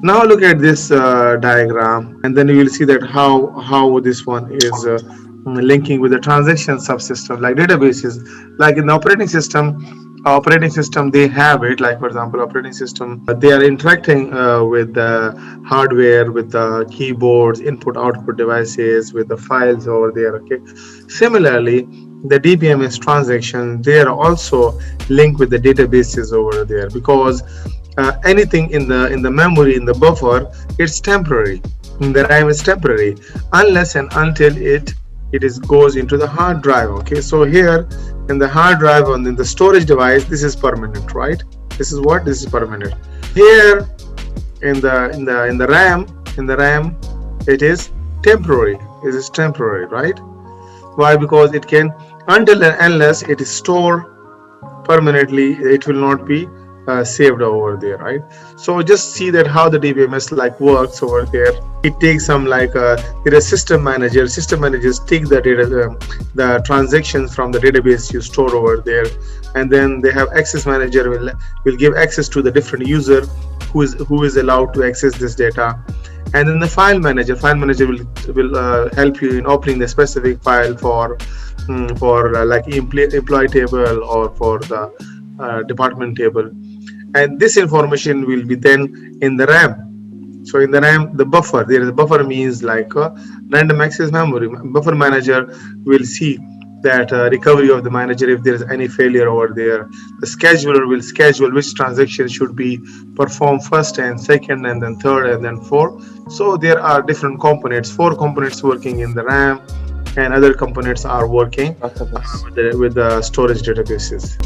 Now look at this diagram, and then you will see that how this one is linking with the transaction subsystem, like databases. Like in the operating system they have it. Like for example, operating system they are interacting with the hardware, with the keyboards, input output devices, with the files over there. Okay. Similarly, the DBMS transaction they are also linked with the databases over there, because anything in the memory, in the buffer, it's temporary. The RAM is temporary unless and until it is goes into the hard drive. Okay, so here in the hard drive and in the storage device, this is permanent, right? This is permanent. Here in the RAM it is temporary. It is temporary, right? Why? Because it can, until and unless it is stored permanently, it will not be saved over there, right? So just see that how the DBMS like works over there. It takes some like there is system manager. System managers take the data, the transactions from the database you store over there, and then they have access manager will give access to the different user who is allowed to access this data. And then the file manager will help you in opening the specific file for like employee table or for the department table. And this information will be then in the RAM. So in the RAM, the buffer, there is a buffer, means like a random access memory. Buffer manager will see that recovery of the manager if there is any failure over there. The scheduler will schedule which transaction should be performed first and second and then third and then fourth. So there are different components, 4 components working in the RAM, and other components are working with the storage databases.